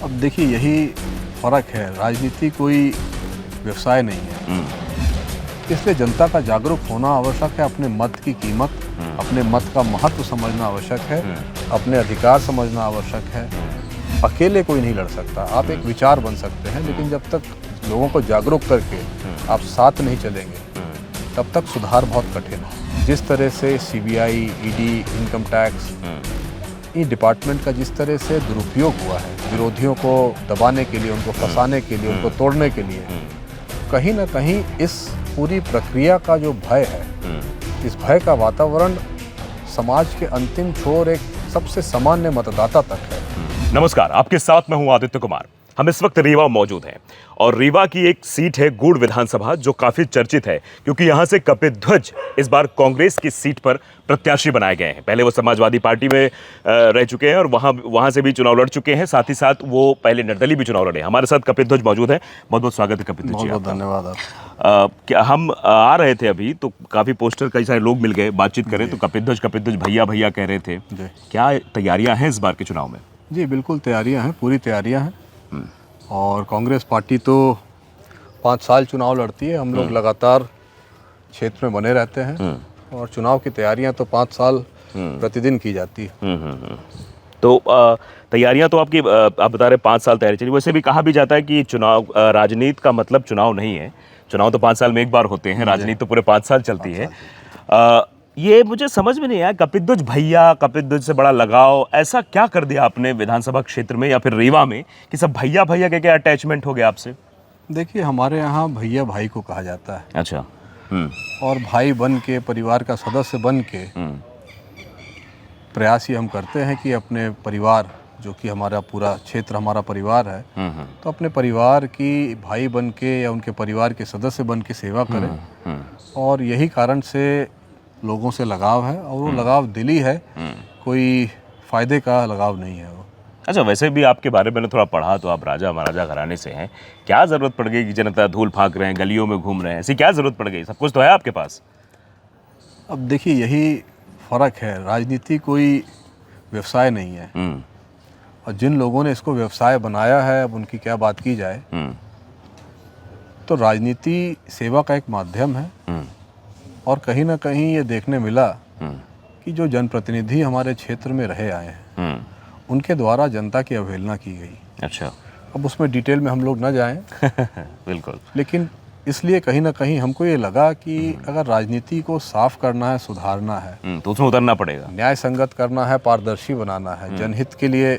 अब देखिए यही फ़र्क है, राजनीति कोई व्यवसाय नहीं है। इसलिए जनता का जागरूक होना आवश्यक है, अपने मत की कीमत, अपने मत का महत्व समझना आवश्यक है, अपने अधिकार समझना आवश्यक है। अकेले कोई नहीं लड़ सकता। आप एक विचार बन सकते हैं, लेकिन जब तक लोगों को जागरूक करके आप साथ नहीं चलेंगे, तब तक सुधार बहुत कठिन है। जिस तरह से सीबीआई, ईडी, इनकम टैक्स, ये डिपार्टमेंट का जिस तरह से दुरुपयोग हुआ है, विरोधियों को दबाने के लिए, उनको फंसाने के लिए, उनको तोड़ने के लिए, कहीं ना कहीं इस पूरी प्रक्रिया का जो भय है, इस भय का वातावरण समाज के अंतिम छोर एक सबसे सामान्य मतदाता तक है। नमस्कार, आपके साथ मैं हूं आदित्य कुमार। हम इस वक्त रीवा मौजूद हैं और रीवा की एक सीट है गूढ़ विधानसभा, जो काफी चर्चित है क्योंकि यहां से कपिध्वज इस बार कांग्रेस की सीट पर प्रत्याशी बनाए गए हैं। पहले वो समाजवादी पार्टी में रह चुके हैं और वहां से भी चुनाव लड़ चुके हैं। साथ ही साथ वो पहले निर्दलीय भी चुनाव लड़े। हमारे साथ कपिध्वज मौजूद है। बहुत बहुत स्वागत है कपिध्वज जी। बहुत धन्यवाद आप। क्या हम आ रहे थे अभी तो काफी पोस्टर, कई सारे लोग मिल गए, बातचीत करें तो कपिध्वज भैया भैया कह रहे थे। क्या तैयारियां हैं इस बार के चुनाव में? जी बिल्कुल तैयारियां हैं, पूरी तैयारियां हैं। और कांग्रेस पार्टी तो 5 साल चुनाव लड़ती है। हम लोग लगातार क्षेत्र में बने रहते हैं और चुनाव की तैयारियां तो 5 साल प्रतिदिन की जाती है। तो तैयारियां तो आपकी, आप बता रहे 5 साल तैयारी चली। वैसे भी कहा भी जाता है कि चुनाव, राजनीति का मतलब चुनाव नहीं है। चुनाव तो 5 साल में एक बार होते हैं, राजनीति तो पूरे 5 साल चलती है। ये मुझे समझ में नहीं आया, कपिध्वज भैया, कपिध्वज से बड़ा लगाव, ऐसा क्या कर दिया आपने विधानसभा क्षेत्र में या फिर रीवा में कि सब भैया भैया के क्या अटैचमेंट हो गया आपसे? देखिए हमारे यहाँ भैया भाई को कहा जाता है। अच्छा। और भाई बन के, परिवार का सदस्य बन के प्रयास ये हम करते हैं कि अपने परिवार, जो कि हमारा पूरा क्षेत्र हमारा परिवार है, तो अपने परिवार की भाई बन के या उनके परिवार के सदस्य बन के सेवा करें। और यही कारण से लोगों से लगाव है, और वो लगाव दिली है, कोई फायदे का लगाव नहीं है वो। अच्छा, वैसे भी आपके बारे में थोड़ा पढ़ा तो आप राजा महाराजा घराने से हैं। क्या ज़रूरत पड़ गई कि जनता धूल फाँक रहे हैं, गलियों में घूम रहे हैं? ऐसी क्या ज़रूरत पड़ गई? सब कुछ तो है आपके पास। अब देखिए यही फ़र्क है, राजनीति कोई व्यवसाय नहीं है। और जिन लोगों ने इसको व्यवसाय बनाया है, अब उनकी क्या बात की जाए। तो राजनीति सेवा का एक माध्यम है। और कहीं ना कहीं ये देखने मिला कि जो जनप्रतिनिधि हमारे क्षेत्र में रहे आए हैं, उनके द्वारा जनता की अवहेलना की गई। अच्छा। अब उसमें डिटेल में हम लोग न जाएं। बिल्कुल। लेकिन इसलिए कहीं ना कहीं हमको ये लगा कि अगर राजनीति को साफ करना है, सुधारना है, तो उसमें उतरना पड़ेगा, न्याय संगत करना है, पारदर्शी बनाना है, जनहित के लिए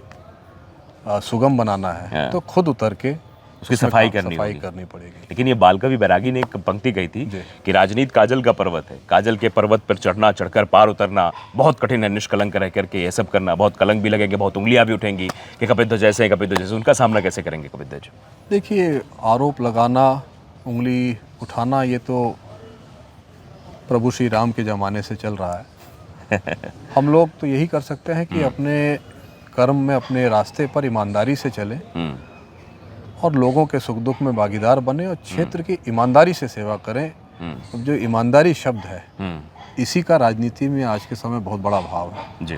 सुगम बनाना है, तो खुद उतर के उसकी सफाई करनी पड़ेगी। लेकिन ये बालकवि बैरागी ने एक पंक्ति कही थी कि राजनीति काजल का पर्वत है, काजल के पर्वत पर चढ़ना, चढ़कर पार उतरना बहुत कठिन है। निष्कलंक रह करके ये सब करना, बहुत कलंक भी लगेंगे, बहुत उंगलियां भी उठेंगी कि कपिध्वज जैसे हैं, कपिध्वज जैसे। उनका सामना कैसे करेंगे कपिध्वज? देखिए, आरोप लगाना, उंगली उठाना, ये तो प्रभु श्री राम के ज़माने से चल रहा है। हम लोग तो यही कर सकते हैं कि अपने कर्म में, अपने रास्ते पर ईमानदारी से चलें और लोगों के सुख दुख में भागीदार बने और क्षेत्र की ईमानदारी से सेवा करें। जो ईमानदारी शब्द है, इसी का राजनीति में आज के समय बहुत बड़ा भाव है जी।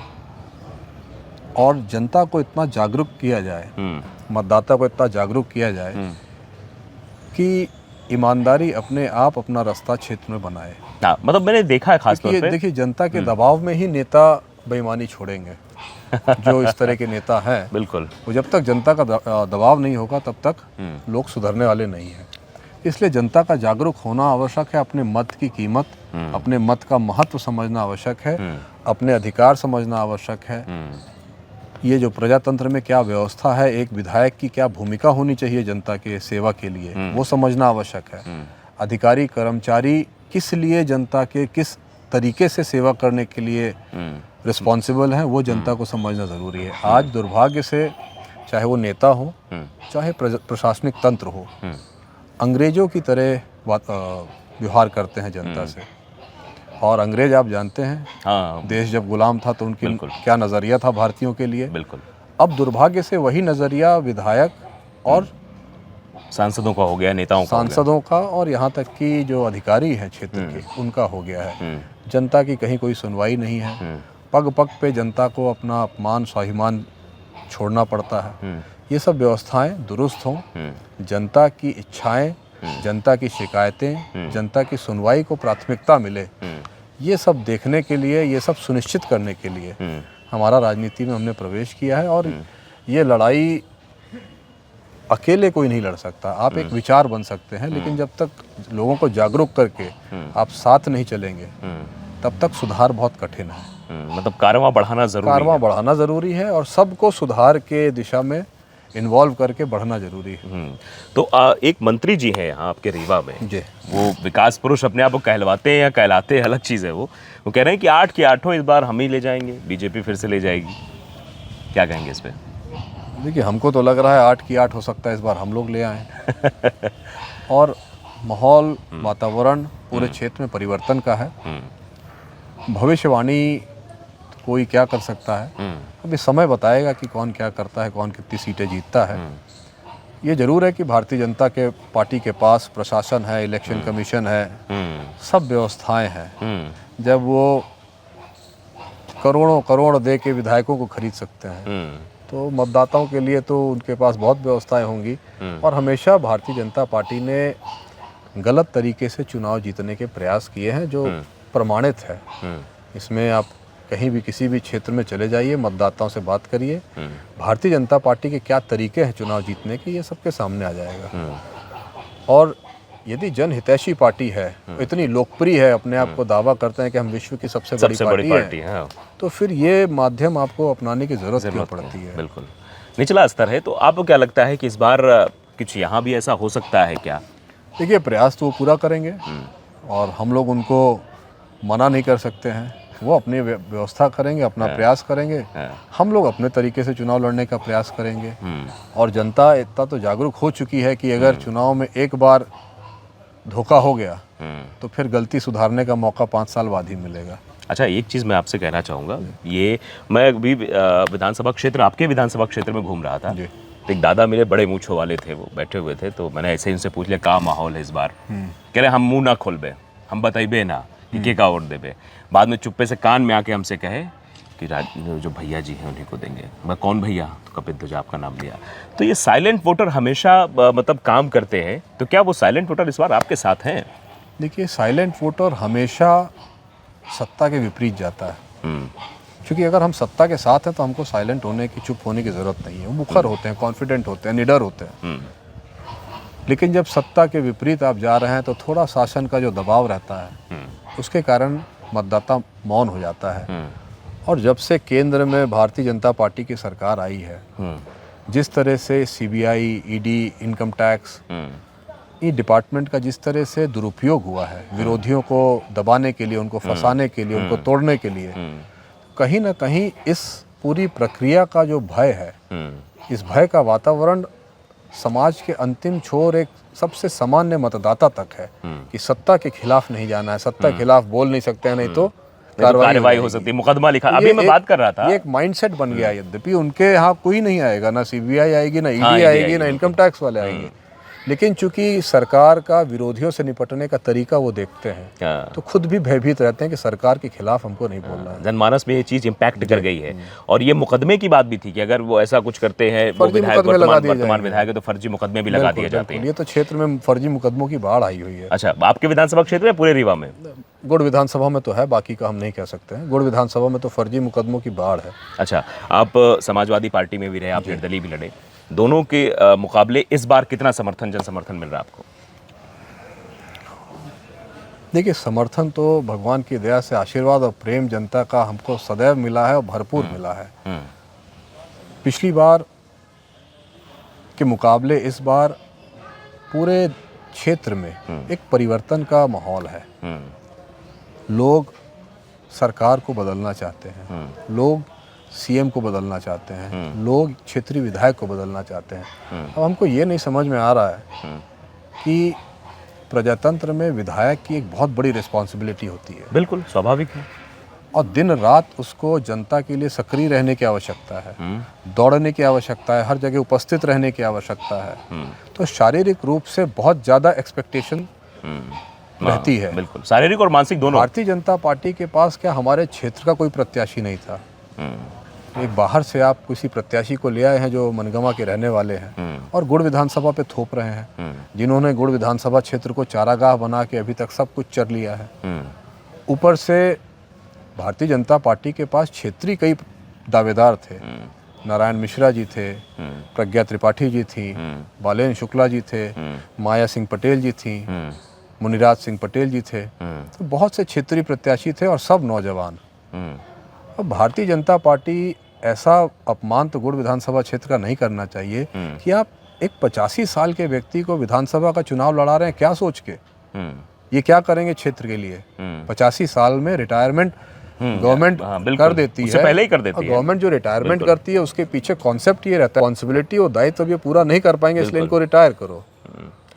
और जनता को इतना जागरूक किया जाए, मतदाता को इतना जागरूक किया जाए कि ईमानदारी अपने आप अपना रास्ता क्षेत्र में बनाए। मतलब मैंने देखा है खास तौर पे, देखिए जनता के दबाव में ही नेता बेईमानी छोड़ेंगे। जो इस तरह के नेता हैं, बिल्कुल, वो जब तक जनता का दबाव नहीं होगा तब तक लोग सुधरने वाले नहीं हैं। इसलिए जनता का जागरूक होना आवश्यक है, अपने मत की कीमत, अपने मत का महत्व समझना आवश्यक है, अपने अधिकार समझना आवश्यक है। ये जो प्रजातंत्र में क्या व्यवस्था है, एक विधायक की क्या भूमिका होनी चाहिए जनता के सेवा के लिए, वो समझना आवश्यक है। अधिकारी कर्मचारी किस लिए जनता के किस तरीके से सेवा करने के लिए रिस्पॉन्सिबल हैं, वो जनता को समझना ज़रूरी है। आज दुर्भाग्य से, चाहे वो नेता हो, चाहे प्रशासनिक तंत्र हो, अंग्रेजों की तरह व्यवहार करते हैं जनता से। और अंग्रेज आप जानते हैं, देश जब गुलाम था तो उनकी क्या नज़रिया था भारतीयों के लिए। बिल्कुल। अब दुर्भाग्य से वही नज़रिया विधायक और सांसदों का हो गया, नेताओं का, सांसदों का, और यहाँ तक कि जो अधिकारी हैं क्षेत्र के, उनका हो गया है। जनता की कहीं कोई सुनवाई नहीं है। पग पग पे जनता को अपना अपमान, स्वाभिमान छोड़ना पड़ता है। ये सब व्यवस्थाएं दुरुस्त हों, जनता की इच्छाएं, जनता की शिकायतें, जनता की सुनवाई को प्राथमिकता मिले, ये सब देखने के लिए, ये सब सुनिश्चित करने के लिए हमारा राजनीति में हमने प्रवेश किया है। और ये लड़ाई अकेले कोई नहीं लड़ सकता। आप एक विचार बन सकते हैं, लेकिन जब तक लोगों को जागरूक करके आप साथ नहीं चलेंगे तब तक सुधार बहुत कठिन है। मतलब कारवां बढ़ाना जरूरी है। कारवां बढ़ाना ज़रूरी है और सबको सुधार के दिशा में इन्वॉल्व करके बढ़ना जरूरी है। तो एक मंत्री जी हैं यहाँ आपके रीवा में जी, वो विकास पुरुष अपने आप को कहलवाते हैं या कहलाते हैं अलग चीज़ है। वो कह रहे हैं कि 8 की 8 इस बार हम ही ले जाएंगे, बीजेपी फिर से ले जाएगी। क्या कहेंगे इस पे? देखिए, हमको तो लग रहा है 8 की 8 हो सकता है इस बार हम लोग ले आए। और माहौल, वातावरण पूरे क्षेत्र में परिवर्तन का है। भविष्यवाणी कोई क्या कर सकता है, अभी समय बताएगा कि कौन क्या करता है, कौन कितनी सीटें जीतता है। ये जरूर है कि भारतीय जनता के पार्टी के पास प्रशासन है, इलेक्शन कमीशन है, सब व्यवस्थाएं हैं। जब वो करोड़ों करोड़ दे के विधायकों को खरीद सकते हैं तो मतदाताओं के लिए तो उनके पास बहुत व्यवस्थाएं होंगी। और हमेशा भारतीय जनता पार्टी ने गलत तरीके से चुनाव जीतने के प्रयास किए हैं जो प्रमाणित है। इसमें आप कहीं भी किसी भी क्षेत्र में चले जाइए, मतदाताओं से बात करिए, भारतीय जनता पार्टी के क्या तरीके हैं चुनाव जीतने के, ये सबके सामने आ जाएगा। और यदि जनहितैषी पार्टी है, इतनी लोकप्रिय है, अपने आप को दावा करते हैं कि हम विश्व की सबसे बड़ी पार्टी है, तो फिर ये माध्यम आपको अपनाने की जरूरत क्यों पड़ती है? बिल्कुल निचला स्तर है। तो आपको क्या लगता है कि इस बार कुछ यहाँ भी ऐसा हो सकता है क्या? देखिए, प्रयास तो वो पूरा करेंगे और हम लोग उनको मना नहीं कर सकते हैं। वो अपनी व्यवस्था करेंगे, अपना प्रयास करेंगे, हम लोग अपने तरीके से चुनाव लड़ने का प्रयास करेंगे। और जनता इतना तो जागरूक हो चुकी है कि अगर चुनाव में एक बार धोखा हो गया तो फिर गलती सुधारने का मौका 5 साल बाद ही मिलेगा। अच्छा, एक चीज़ मैं आपसे कहना चाहूँगा, ये मैं अभी विधानसभा क्षेत्र, आपके विधानसभा क्षेत्र में घूम रहा था। तो एक दादा मेरे बड़े मूंछों वाले थे, वो बैठे हुए थे, तो मैंने ऐसे ही उनसे पूछ लिया क्या माहौल है इस बार। कह रहे हम मुंह ना खोलबे, हम बताइबे ना कि के का वोट देबे। बाद में चुप्पे से कान में आके हमसे कहे कि जो भैया जी हैं उन्हीं को देंगे। मैं कौन भैया? तो कपिल ध्वजा आपका नाम लिया। तो ये साइलेंट वोटर हमेशा मतलब काम करते हैं, तो क्या वो साइलेंट वोटर इस बार आपके साथ हैं? देखिए, साइलेंट वोटर हमेशा सत्ता के विपरीत जाता है। क्योंकि अगर हम सत्ता के साथ हैं तो हमको साइलेंट होने की, चुप होने की ज़रूरत नहीं है। वो मुखर होते हैं, कॉन्फिडेंट होते हैं, निडर होते हैं। लेकिन जब सत्ता के विपरीत आप जा रहे हैं तो थोड़ा शासन का जो दबाव रहता है उसके कारण मतदाता मौन हो जाता है। और जब से केंद्र में भारतीय जनता पार्टी की सरकार आई है, जिस तरह से सीबीआई, ईडी, इनकम टैक्स, ये डिपार्टमेंट का जिस तरह से दुरुपयोग हुआ है विरोधियों को दबाने के लिए, उनको फंसाने के लिए, उनको तोड़ने के लिए, कहीं ना कहीं इस पूरी प्रक्रिया का जो भय है, इस भय का वातावरण समाज के अंतिम छोर एक सबसे सामान्य मतदाता तक है कि सत्ता के खिलाफ नहीं जाना है, सत्ता के खिलाफ बोल नहीं सकते हैं, नहीं तो कार्रवाई हो सकती है, मुकदमा लिखा। अभी मैं बात कर रहा था, ये एक माइंडसेट बन गया है। यद्यपि उनके यहाँ कोई नहीं आएगा, ना सीबीआई आएगी, ना ईडी आएगी, ना इनकम टैक्स वाले आएंगे, लेकिन चूंकि सरकार का विरोधियों से निपटने का तरीका वो देखते हैं तो खुद भी भयभीत रहते हैं कि सरकार के खिलाफ हमको नहीं बोलना है। जनमानस में ये चीज़ इम्पैक्ट कर गई है। और ये मुकदमे की बात भी थी कि अगर वो ऐसा कुछ करते हैं, वो विधायक, वर्तमान विधायक है, तो फर्जी मुकदमे भी लगा दिए जाते हैं। ये तो क्षेत्र में फर्जी मुकदमों की बाढ़ आई हुई है। अच्छा, आपके विधानसभा क्षेत्र में पूरे रीवा में? गुड़ विधानसभा में तो है, बाकी का हम नहीं कह सकते हैं। गुड़ विधानसभा में तो फर्जी मुकदमों की बाढ़ है। अच्छा, आप समाजवादी पार्टी में भी रहे, आप निर्दलीय भी लड़े, दोनों के मुकाबले इस बार कितना समर्थन, जन समर्थन मिल रहा है आपको? देखिए, समर्थन तो भगवान की दया से, आशीर्वाद और प्रेम जनता का हमको सदैव मिला है और भरपूर मिला है। पिछली बार के मुकाबले इस बार पूरे क्षेत्र में एक परिवर्तन का माहौल है। लोग सरकार को बदलना चाहते हैं, लोग सीएम को बदलना चाहते हैं, लोग क्षेत्रीय विधायक को बदलना चाहते हैं। अब हमको ये नहीं समझ में आ रहा है कि प्रजातंत्र में विधायक की एक बहुत बड़ी रिस्पॉन्सिबिलिटी होती है। बिल्कुल स्वाभाविक है। और दिन रात उसको जनता के लिए सक्रिय रहने की आवश्यकता है, दौड़ने की आवश्यकता है, हर जगह उपस्थित रहने की आवश्यकता है। तो शारीरिक रूप से बहुत ज़्यादा एक्सपेक्टेशन रहती है। बिल्कुल, शारीरिक और मानसिक दोनों। भारतीय जनता पार्टी के पास क्या हमारे क्षेत्र का कोई प्रत्याशी नहीं था। एक बाहर से आप किसी प्रत्याशी को ले आए हैं जो मनगमा के रहने वाले हैं और गुड़ विधानसभा पे थोप रहे हैं, जिन्होंने गुड़ विधानसभा क्षेत्र को चारागाह बना के अभी तक सब कुछ चर लिया है। ऊपर से भारतीय जनता पार्टी के पास क्षेत्रीय कई दावेदार थे, नारायण मिश्रा जी थे, प्रज्ञा त्रिपाठी जी थी, बालेन शुक्ला जी थे, माया सिंह पटेल जी थी, मुनिराज सिंह पटेल जी थे, तो बहुत से क्षेत्रीय प्रत्याशी थे और सब नौजवान। अब भारतीय जनता पार्टी ऐसा अपमान तो गुड़ विधानसभा क्षेत्र का नहीं करना चाहिए कि आप एक 85 साल के व्यक्ति को विधानसभा का चुनाव लड़ा रहे हैं, क्या सोच के? ये क्या करेंगे क्षेत्र के लिए? 85 साल में रिटायरमेंट गवर्नमेंट कर देती है, पहले ही कर देती है। गवर्नमेंट जो रिटायरमेंट करती है उसके पीछे कॉन्सेप्ट ये रहता है, रिस्पांसिबिलिटी और दायित्व अब ये पूरा नहीं कर पाएंगे इसलिए इनको रिटायर करो।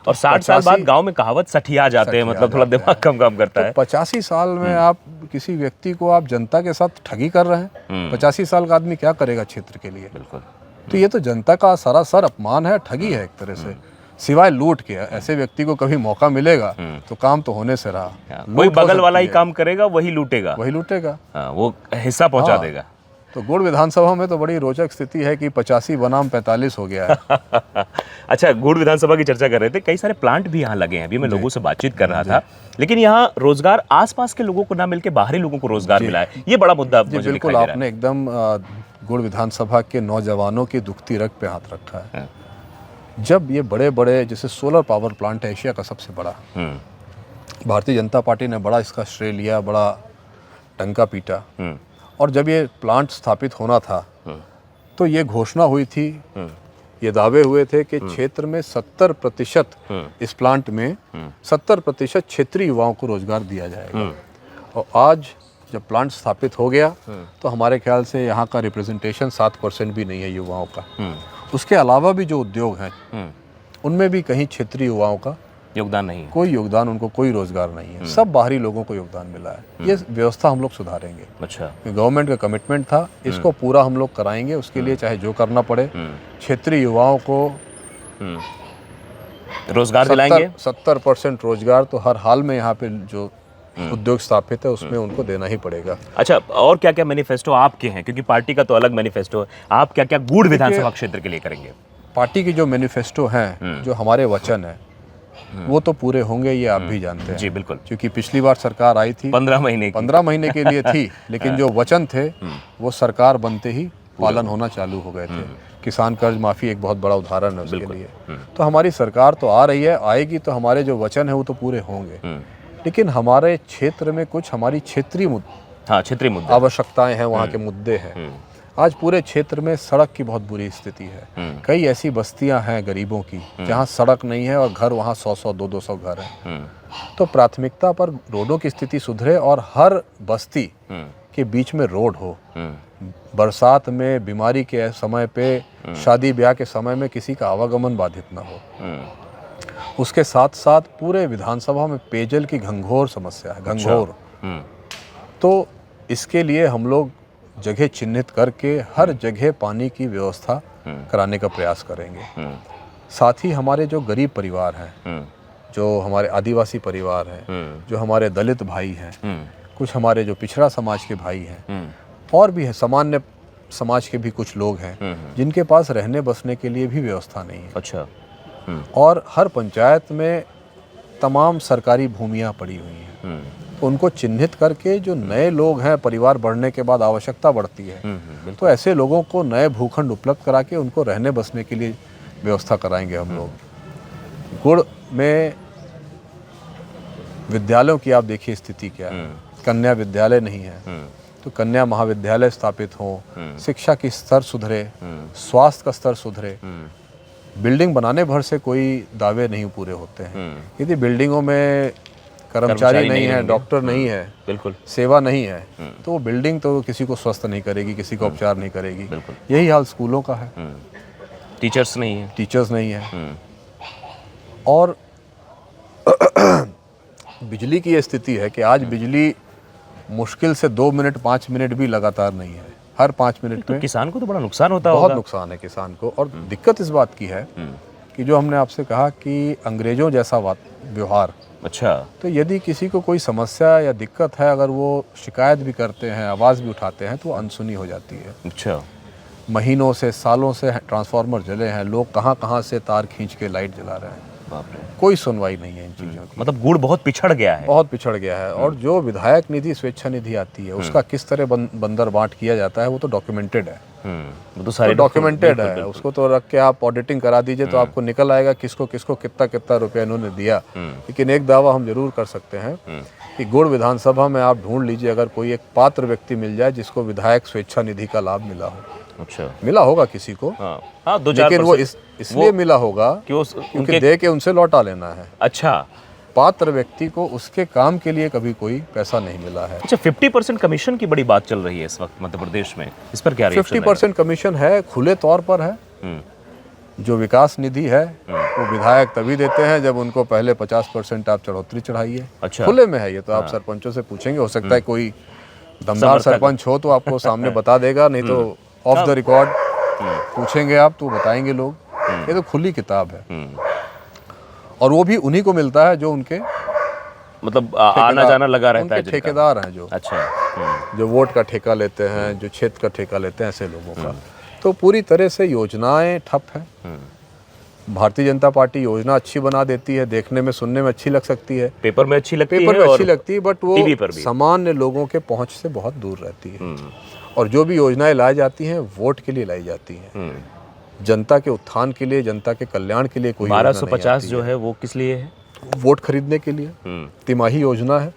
और 60 साल बाद गांव में कहावत सठिया जाते हैं, मतलब थोड़ा दिमाग कम काम करता है। 85 साल में आप किसी व्यक्ति को आप जनता के साथ ठगी कर रहे हैं। 85 साल का आदमी क्या करेगा क्षेत्र के लिए? बिल्कुल। तो ये तो जनता का सरासर अपमान है, ठगी है एक तरह से, सिवाय लूट के। ऐसे व्यक्ति को कभी मौका मिलेगा तो काम तो होने से रहा। वही बगल वाला ही काम करेगा, वही लूटेगा, वो हिस्सा पहुंचा देगा। तो गुड़ विधानसभा में तो बड़ी रोचक स्थिति है कि 85 बनाम 45 हो गया है। अच्छा, गुड़ विधानसभा की चर्चा कर रहे थे, कई सारे प्लांट भी यहाँ लगे हैं। अभी मैं लोगों से बातचीत कर रहा था, लेकिन यहाँ रोजगार आसपास के लोगों को ना मिलके बाहरी लोगों को रोजगार मिला है, ये बड़ा मुद्दा मुझे बिल्कुल आपने एकदम गुड़ विधानसभा के नौजवानों की दुखती रग पे हाथ रखा है। जब ये बड़े बड़े जैसे सोलर पावर प्लांट है एशिया का सबसे बड़ा, भारतीय जनता पार्टी ने बड़ा इसका श्रेय लिया, बड़ा टंका पीटा, और जब ये प्लांट स्थापित होना था तो ये घोषणा हुई थी, ये दावे हुए थे कि क्षेत्र में 70% इस प्लांट में 70% क्षेत्रीय युवाओं को रोजगार दिया जाएगा। और आज जब प्लांट स्थापित हो गया तो हमारे ख्याल से यहाँ का रिप्रेजेंटेशन 7% भी नहीं है युवाओं का। उसके अलावा भी जो उद्योग हैं उनमें भी कहीं क्षेत्रीय युवाओं का योगदान नहीं है, कोई योगदान, उनको कोई रोजगार नहीं है, सब बाहरी लोगों को योगदान मिला है। ये व्यवस्था हम लोग सुधारेंगे। अच्छा, गवर्नमेंट का कमिटमेंट था, इसको पूरा हम लोग कराएंगे। उसके लिए चाहे जो करना पड़े, क्षेत्रीय युवाओं को रोजगार दिलाएंगे। 70% रोजगार तो हर हाल में यहाँ पे जो उद्योग स्थापित है उसमें उनको देना ही पड़ेगा। अच्छा, और क्या क्या मैनिफेस्टो आपके हैं, क्योंकि पार्टी का तो अलग मैनिफेस्टो है, आप क्या क्या गुड़ विधानसभा क्षेत्र के लिए करेंगे? पार्टी की जो मैनिफेस्टो हैं, जो हमारे वचन है, वो तो पूरे होंगे, ये आप भी जानते हैं। जी बिल्कुल, क्योंकि पिछली बार सरकार आई थी 15 महीने के लिए थी, लेकिन जो वचन थे वो सरकार बनते ही पालन होना चालू हो गए थे। किसान कर्ज माफी एक बहुत बड़ा उदाहरण है उसके लिए। तो हमारी सरकार तो आ रही है, आएगी तो हमारे जो वचन है वो तो पूरे होंगे, लेकिन हमारे क्षेत्र में कुछ हमारी क्षेत्रीय मुद्दे आवश्यकताएं हैं, वहाँ के मुद्दे हैं। आज पूरे क्षेत्र में सड़क की बहुत बुरी स्थिति है। कई ऐसी बस्तियां हैं गरीबों की जहां सड़क नहीं है और घर वहां 100-100, 200 घर हैं। तो प्राथमिकता पर रोडों की स्थिति सुधरे और हर बस्ती के बीच में रोड हो। बरसात में, बीमारी के समय पे, शादी ब्याह के समय में किसी का आवागमन बाधित ना हो। उसके साथ साथ पूरे विधानसभा में पेयजल की घंघोर समस्या है, घंघोर। तो इसके लिए हम लोग जगह चिन्हित करके हर जगह पानी की व्यवस्था कराने का प्रयास करेंगे। साथ ही हमारे जो गरीब परिवार हैं, जो हमारे आदिवासी परिवार हैं, जो हमारे दलित भाई हैं, कुछ हमारे जो पिछड़ा समाज के भाई हैं, और भी है सामान्य समाज के भी कुछ लोग हैं जिनके पास रहने बसने के लिए भी व्यवस्था नहीं है। अच्छा। और हर पंचायत में तमाम सरकारी भूमियाँ पड़ी हुई हैं। तो उनको चिन्हित करके जो नए लोग हैं, परिवार बढ़ने के बाद आवश्यकता बढ़ती है, तो ऐसे लोगों को नए भूखंड उपलब्ध करा के उनको रहने बसने के लिए व्यवस्था कराएंगे हम लोग। गुड़ में विद्यालयों की आप देखिए स्थिति क्या है। कन्या विद्यालय नहीं है, तो कन्या महाविद्यालय स्थापित हो, शिक्षा की स्तर सुधरे, स्वास्थ्य का स्तर सुधरे। बिल्डिंग बनाने भर से कोई दावे नहीं पूरे होते हैं। यदि बिल्डिंगों में कर्मचारी नहीं है, डॉक्टर नहीं है, बिल्कुल सेवा नहीं है, तो वो बिल्डिंग तो किसी को स्वस्थ नहीं करेगी, किसी को उपचार नहीं करेगी। यही हाल स्कूलों का है। टीचर्स नहीं है। और बिजली की ये स्थिति है कि आज बिजली मुश्किल से 2 मिनट 5 मिनट भी लगातार नहीं है। हर 5 मिनट तो में किसान को तो बड़ा नुकसान होता होगा। बहुत नुकसान है किसान को। और दिक्कत इस बात की है कि जो हमने आपसे कहा कि अंग्रेजों जैसा व्यवहार अच्छा। तो यदि किसी को कोई समस्या या दिक्कत है, अगर वो शिकायत भी करते हैं, आवाज़ भी उठाते हैं, तो वो अनसुनी हो जाती है। अच्छा। महीनों से, सालों से ट्रांसफार्मर जले हैं, लोग कहाँ कहाँ से तार खींच के लाइट जला रहे हैं, बाप रे। कोई सुनवाई नहीं है इन चीज़ों की। मतलब गुड़ बहुत पिछड़ गया है। बहुत पिछड़ गया है। और जो विधायक निधि, स्वेच्छा निधि आती है, उसका किस तरह बंदर बांट किया जाता है, वो तो डॉक्यूमेंटेड है। वो तो सारे डॉक्यूमेंटेड है। उसको तो रख के आप ऑडिटिंग करा दीजिए तो आपको निकल आएगा किसको किसको कितना कितना रुपया इन्होंने दिया। लेकिन एक दावा हम जरूर कर सकते हैं कि गुड़ विधानसभा में आप ढूंढ लीजिए, अगर कोई एक पात्र व्यक्ति मिल जाए जिसको विधायक स्वेच्छा निधि का लाभ मिला हो। अच्छा। मिला होगा किसी को। हाँ, 2-4%। लेकिन वो इसलिए मिला होगा क्योंकि दे के उनसे लौटा लेना है। अच्छा। पात्र व्यक्ति को उसके काम के लिए कभी कोई पैसा नहीं मिला है। अच्छा, 50% कमीशन की बड़ी बात चल रही है इस वक्त मध्य प्रदेश में, इस पर क्या रिएक्शन है? 50% कमीशन है, खुले तौर पर है। जो विकास निधि है वो विधायक तभी देते हैं जब उनको पहले 50% आप चढ़ोतरी चढ़ाइए। अच्छा। खुले में है ये तो। आप सरपंचों से पूछेंगे, हो सकता है कोई दमदार सरपंच हो तो आपको सामने बता देगा, नहीं तो ऑफ द रिकॉर्ड पूछेंगे आप तो बताएंगे लोग। ये तो खुली किताब है। और वो भी उन्हीं को मिलता है जो उनके मतलब आना जाना लगा रहता है, उनके ठेकेदार हैं जो। अच्छा। जो वोट का ठेका लेते हैं, जो क्षेत्र का ठेका लेते हैं, ऐसे लोगों का। तो पूरी तरह से योजनाएं ठप हैं। भारतीय जनता पार्टी योजना अच्छी बना देती है, देखने में सुनने में अच्छी लग सकती है, पेपर में अच्छी लगती है, पेपर में अच्छी लगती है, बट वो टीवी पर भी सामान्य लोगों के पहुंच से बहुत दूर रहती है। और जो भी योजनाएं लाई जाती हैं वोट के लिए लाई जाती हैं, जनता के उत्थान के लिए, जनता के कल्याण के लिए। कोई 1250 जो है वो किस लिए है? वोट खरीदने के लिए। तिमाही योजना है,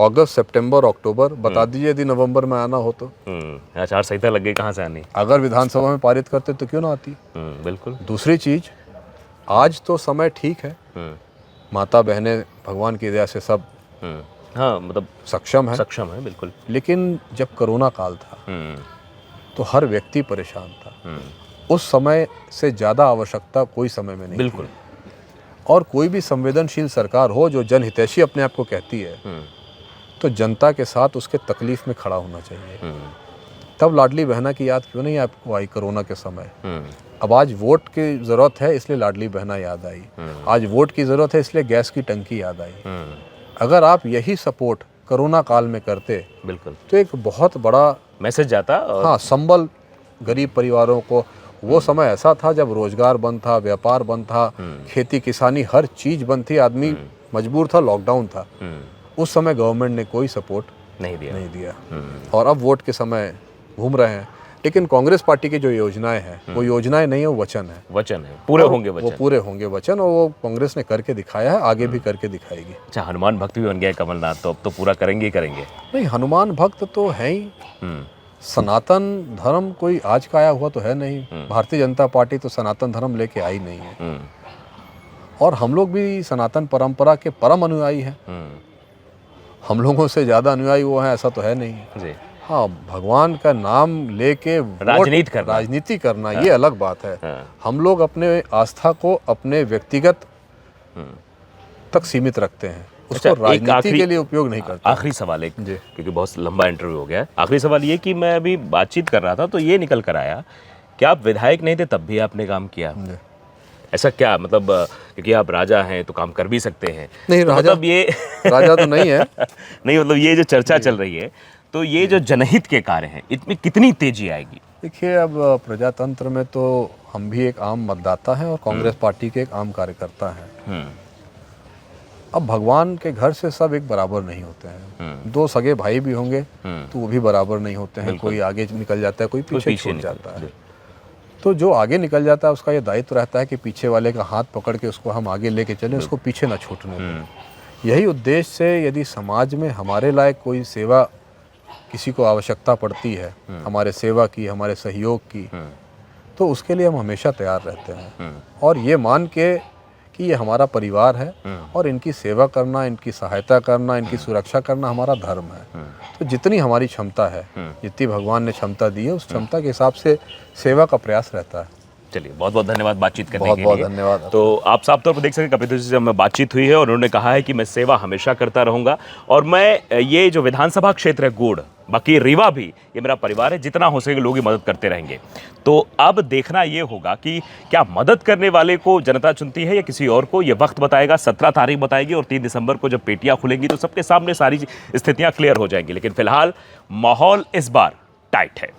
अगस्त, सितंबर, अक्टूबर। बता दीजिए यदि नवंबर में आना हो तो। आचार संहिता लग गई, कहाँ से आनी? अगर विधानसभा में पारित करते तो क्यों ना आती। बिल्कुल। दूसरी चीज, आज तो समय ठीक है, माता बहनें भगवान की दया से सब हाँ, मतलब सक्षम है बिल्कुल। लेकिन जब कोरोना काल था तो हर व्यक्ति परेशान था। उस समय से ज़्यादा आवश्यकता कोई समय में नहीं बिल्कुल। और कोई भी संवेदनशील सरकार हो जो जनहितैषी अपने आप को कहती है, तो जनता के साथ उसके तकलीफ में खड़ा होना चाहिए। तब लाडली बहना की याद क्यों नहीं आपको आई कोरोना के समय? अब आज वोट की ज़रूरत है इसलिए लाडली बहना याद आई। आज वोट की ज़रूरत है इसलिए गैस की टंकी याद आई। अगर आप यही सपोर्ट कोरोना काल में करते बिल्कुल तो एक बहुत बड़ा मैसेज जाता। और हाँ, संबल गरीब परिवारों को। वो समय ऐसा था जब रोजगार बंद था, व्यापार बंद था, खेती किसानी हर चीज बंद थी, आदमी मजबूर था, लॉकडाउन था। उस समय गवर्नमेंट ने कोई सपोर्ट नहीं दिया। और अब वोट के समय घूम रहे हैं। लेकिन कांग्रेस पार्टी की जो योजनाएं हैं वो योजनाएं नहीं है, वो वचन है, पूरे होंगे वो पूरे होंगे वचन। और वो कांग्रेस ने करके दिखाया है, आगे भी करके दिखाएगी। अच्छा, हनुमान भक्त भी बन गया कमलनाथ, तो अब तो पूरा करेंगे ही करेंगे। नहीं, हनुमान भक्त तो है ही। सनातन धर्म कोई आज का आया हुआ तो है नहीं। भारतीय जनता पार्टी तो सनातन धर्म लेके आई नहीं है। और हम लोग भी सनातन परंपरा के परम अनुयायी हैं। हम लोगों से ज़्यादा अनुयायी वो हैं ऐसा तो है नहीं जी। हाँ, भगवान का नाम लेके राजनीति करना ये अलग बात है। हम लोग अपने आस्था को अपने व्यक्तिगत तक सीमित रखते हैं, उसको राजनीति के लिए उपयोग नहीं करते। आखिरी सवाल एक, क्योंकि बहुत लंबा इंटरव्यू हो गया है, आखिरी सवाल ये कि मैं अभी बातचीत कर रहा था तो ये निकल कर आया कि आप विधायक नहीं थे तब भी आपने काम किया। ऐसा क्या मतलब, क्योंकि आप राजा हैं तो काम कर भी सकते हैं? नहीं, तो राजा मतलब ये राजा तो नहीं है। नहीं, मतलब ये जो चर्चा चल रही है, तो ये जो जनहित के कार्य हैं इसमें कितनी तेजी आएगी? देखिए, अब प्रजातंत्र में तो हम भी एक आम मतदाता हैं और कांग्रेस पार्टी के एक आम कार्यकर्ता हैं। अब भगवान के घर से सब एक बराबर नहीं होते हैं। दो सगे भाई भी होंगे तो वो भी बराबर नहीं होते हैं। कोई आगे निकल जाता है, कोई पीछे छूट जाता है। तो जो आगे निकल जाता है उसका ये दायित्व रहता है कि पीछे वाले का हाथ पकड़ के उसको हम आगे लेके चलें, उसको पीछे ना छूटने दें। यही उद्देश्य से यदि समाज में हमारे लायक कोई सेवा किसी को आवश्यकता पड़ती है, हमारे सेवा की, हमारे सहयोग की, तो उसके लिए हम हमेशा तैयार रहते हैं। और ये मान के कि ये हमारा परिवार है और इनकी सेवा करना, इनकी सहायता करना, इनकी सुरक्षा करना हमारा धर्म है। तो जितनी हमारी क्षमता है, जितनी भगवान ने क्षमता दी है, उस क्षमता के हिसाब से सेवा का प्रयास रहता है। चलिए, बहुत बहुत धन्यवाद बातचीत करने बहुत के बहुत लिए। धन्यवाद। तो आप साफ तौर पर देख सकते हैं कपिल जोशी से हमें बातचीत हुई है और उन्होंने कहा है कि मैं सेवा हमेशा करता रहूंगा और मैं ये जो विधानसभा क्षेत्र है गोड़, बाकी रीवा भी ये मेरा परिवार है, जितना हो सके लोगों की मदद करते रहेंगे। तो अब देखना ये होगा कि क्या मदद करने वाले को जनता चुनती है या किसी और को, ये वक्त बताएगा, 17 तारीख बताएगी और 3 दिसंबर को जब पेटियां खुलेंगी तो सबके सामने सारी स्थितियां क्लियर हो जाएंगी। लेकिन फिलहाल माहौल इस बार टाइट है।